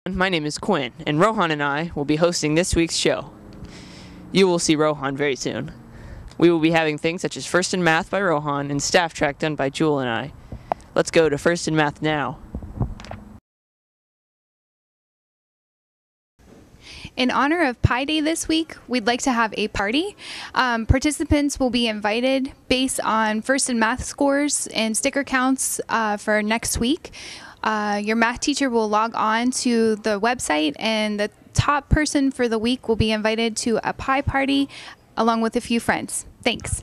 My name is Quinn, and Rohan and I will be hosting this week's show. You will see Rohan very soon. We will be having things such as First in Math by Rohan and Staff Track done by Jewel and I. Let's go to First in Math now. In honor of Pi Day this week, we'd like to have a party. Participants will be invited based on First in Math scores and sticker counts for next week. Your math teacher will log on to the website, and the top person for the week will be invited to a pie party along with a few friends. Thanks.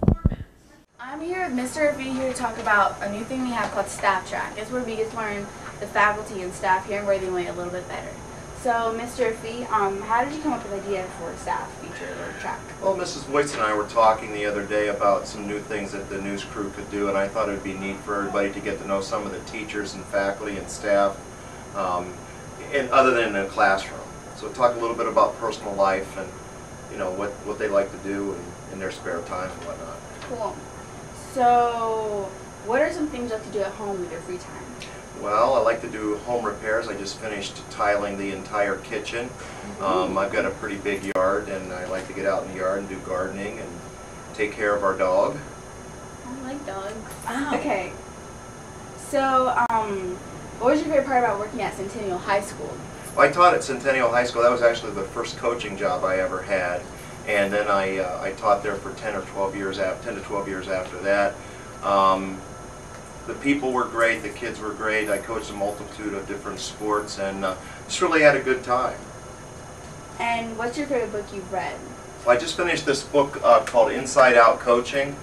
I'm here with Mr. Fee here to talk about a new thing we have called Staff Track. It's where we get to learn the faculty and staff here in Worthing Way a little bit better. So, Mr. Fee, how did you come up with the idea for a staff feature or track? Well, Mrs. Voice and I were talking the other day about some new things that the news crew could do, and I thought it would be neat for everybody to get to know some of the teachers and faculty and staff, and other than in a classroom. So talk a little bit about personal life and, you know, what they like to do in their spare time and whatnot. Cool. So, what are some things you like to do at home with your free time? Well, I like to do home repairs. I just finished tiling the entire kitchen. I've got a pretty big yard, and I like to get out in the yard and do gardening and take care of our dog. I like dogs. Wow. Okay. So, what was your favorite part about working at Centennial High School? Well, I taught at Centennial High School. That was actually the first coaching job I ever had. And then I taught there for 10 to 12 years after that. The people were great, the kids were great. I coached a multitude of different sports, and just really had a good time. And what's your favorite book you've read? Well, I just finished this book called Inside Out Coaching,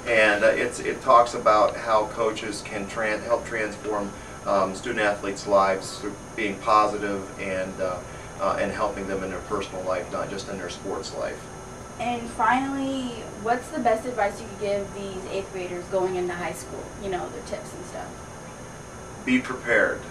and it talks about how coaches can help transform student athletes' lives through being positive and helping them in their personal life, not just in their sports life. And finally, what's the best advice you could give these 8th graders going into high school? You know, their tips and stuff. Be prepared.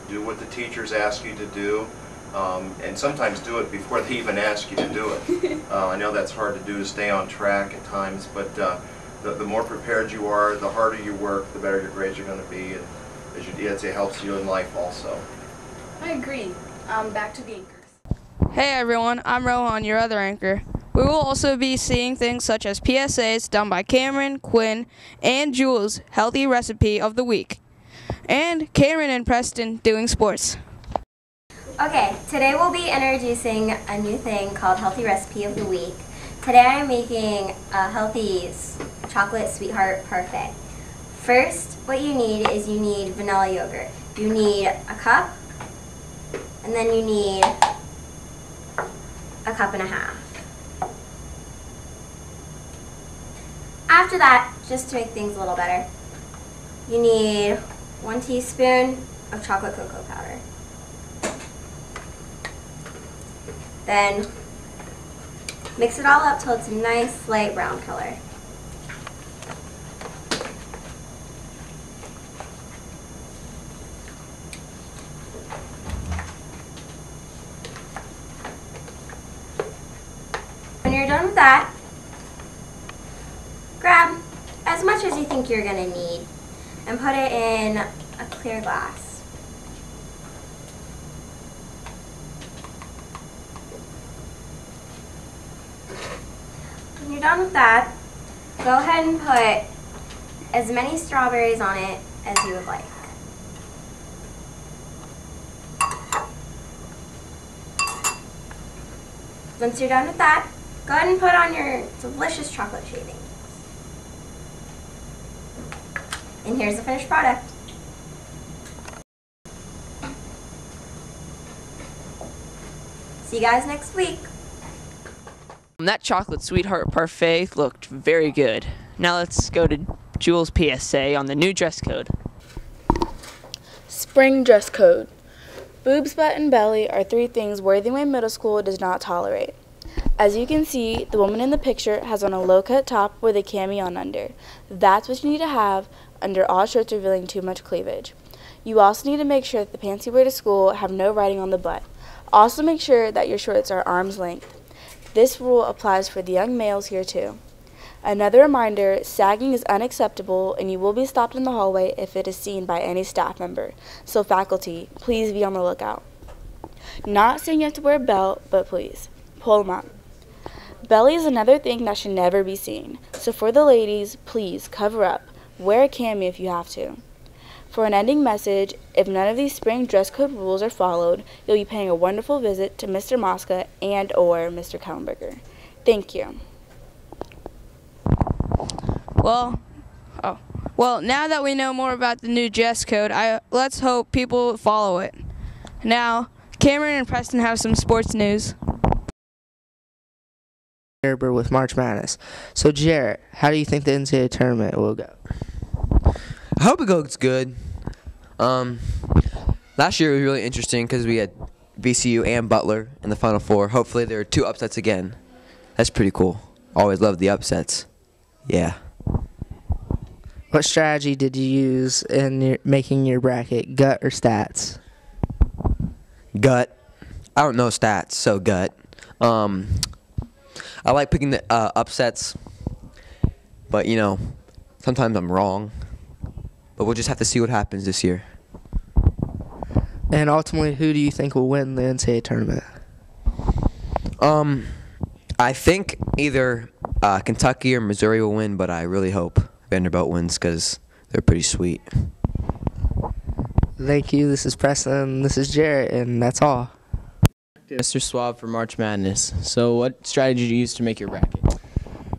Do what the teachers ask you to do, and sometimes do it before they even ask you to do it. I know that's hard to do, to stay on track at times, but the more prepared you are, the harder you work, the better your grades are going to be, and as you did say, it helps you in life also. I agree. Back to the anchors. Hey everyone, I'm Rohan, your other anchor. We will also be seeing things such as PSAs done by Cameron, Quinn, and Jules' Healthy Recipe of the Week, and Cameron and Preston doing sports. Okay, today we'll be introducing a new thing called Healthy Recipe of the Week. Today I'm making a healthy chocolate sweetheart parfait. First, what you need is you need vanilla yogurt. You need a cup, and then you need a cup and a half. After that, just to make things a little better, you need 1 teaspoon of chocolate cocoa powder. Then mix it all up till it's a nice light brown color. When you're done with that, grab as much as you think you're going to need and put it in a clear glass. When you're done with that, go ahead and put as many strawberries on it as you would like. Once you're done with that, go ahead and put on your delicious chocolate shavings. And here's the finished product. See you guys next week. That chocolate sweetheart parfait looked very good. Now let's go to Jules' PSA on the new dress code. Spring dress code. Boobs, butt, and belly are 3 things Worthing Way Middle School does not tolerate. As you can see, the woman in the picture has on a low-cut top with a cami on under. That's what you need to have under all shirts revealing too much cleavage. You also need to make sure that the pants you wear to school have no writing on the butt. Also make sure that your shorts are arm's length. This rule applies for the young males here too. Another reminder, sagging is unacceptable and you will be stopped in the hallway if it is seen by any staff member. So faculty, please be on the lookout. Not saying you have to wear a belt, but please, pull them up. Belly is another thing that should never be seen. So for the ladies, please cover up. Wear a cami if you have to. For an ending message, if none of these spring dress code rules are followed, you'll be paying a wonderful visit to Mr. Mosca and or Mr. Kellenberger. Thank you. Well, now that we know more about the new dress code, let's hope people follow it. Now, Cameron and Preston have some sports news. With March Madness. So, Jarrett, how do you think the NCAA tournament will go? I hope it goes good. Last year was really interesting because we had VCU and Butler in the Final Four. Hopefully there are 2 upsets again. That's pretty cool. Always love the upsets. Yeah. What strategy did you use in making your bracket, gut or stats? Gut. I don't know stats, so gut. I like picking the upsets, but, you know, sometimes I'm wrong. But we'll just have to see what happens this year. And ultimately, who do you think will win the NCAA tournament? I think either Kentucky or Missouri will win, but I really hope Vanderbilt wins because they're pretty sweet. Thank you. This is Preston. This is Jarrett, and that's all. Mr. Swab for March Madness. So what strategy did you use to make your bracket?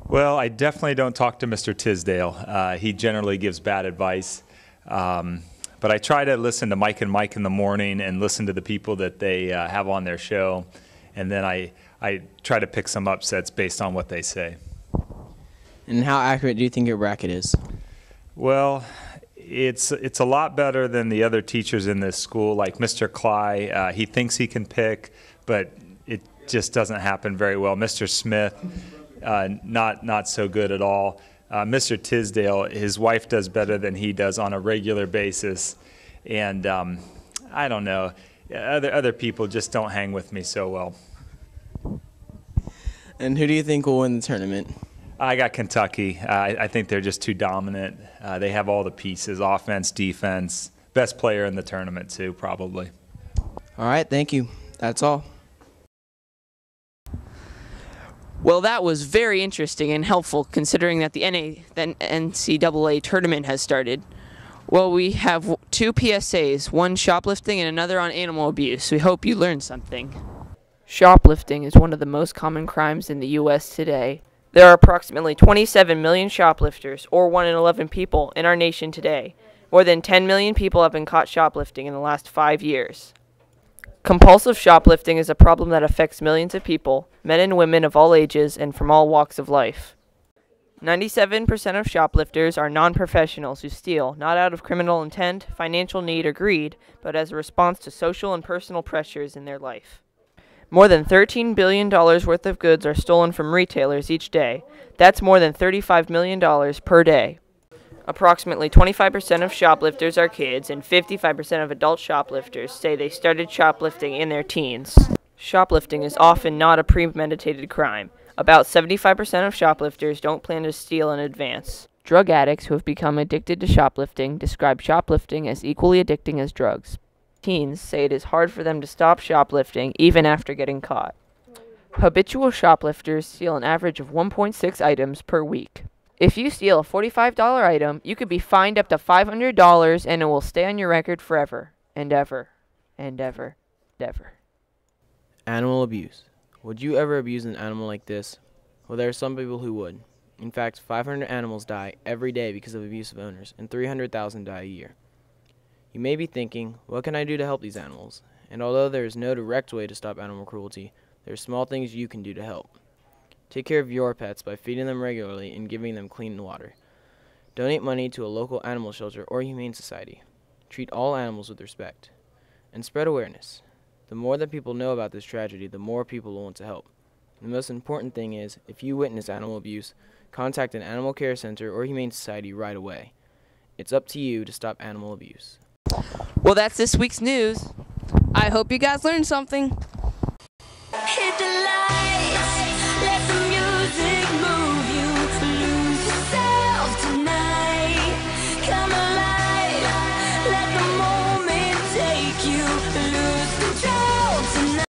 Well, I definitely don't talk to Mr. Tisdale. He generally gives bad advice. But I try to listen to Mike and Mike in the morning and listen to the people that they have on their show. And then I try to pick some upsets based on what they say. And how accurate do you think your bracket is? Well, it's a lot better than the other teachers in this school, like Mr. Cly. He thinks he can pick, but it just doesn't happen very well. Mr. Smith, not so good at all. Mr. Tisdale, his wife does better than he does on a regular basis. And I don't know, other people just don't hang with me so well. And who do you think will win the tournament? I got Kentucky. I think they're just too dominant. They have all the pieces, offense, defense. Best player in the tournament, too, probably. All right, thank you. That's all. Well, that was very interesting and helpful considering that the NCAA tournament has started. Well, we have 2 PSAs, one shoplifting and another on animal abuse. We hope you learned something. Shoplifting is one of the most common crimes in the U.S. today. There are approximately 27 million shoplifters, or 1 in 11 people, in our nation today. More than 10 million people have been caught shoplifting in the last 5 years. Compulsive shoplifting is a problem that affects millions of people, men and women of all ages and from all walks of life. 97% of shoplifters are non-professionals who steal, not out of criminal intent, financial need, or greed, but as a response to social and personal pressures in their life. More than $13 billion worth of goods are stolen from retailers each day. That's more than $35 million per day. Approximately 25% of shoplifters are kids, and 55% of adult shoplifters say they started shoplifting in their teens. Shoplifting is often not a premeditated crime. About 75% of shoplifters don't plan to steal in advance. Drug addicts who have become addicted to shoplifting describe shoplifting as equally addicting as drugs. Teens say it is hard for them to stop shoplifting even after getting caught. Habitual shoplifters steal an average of 1.6 items per week. If you steal a $45 item, you could be fined up to $500 and it will stay on your record forever and ever and ever and ever. Animal abuse. Would you ever abuse an animal like this? Well, there are some people who would. In fact, 500 animals die every day because of abusive owners, and 300,000 die a year. You may be thinking, what can I do to help these animals? And although there is no direct way to stop animal cruelty, there are small things you can do to help. Take care of your pets by feeding them regularly and giving them clean water. Donate money to a local animal shelter or humane society. Treat all animals with respect. And spread awareness. The more that people know about this tragedy, the more people will want to help. The most important thing is, if you witness animal abuse, contact an animal care center or humane society right away. It's up to you to stop animal abuse. Well, that's this week's news. I hope you guys learned something.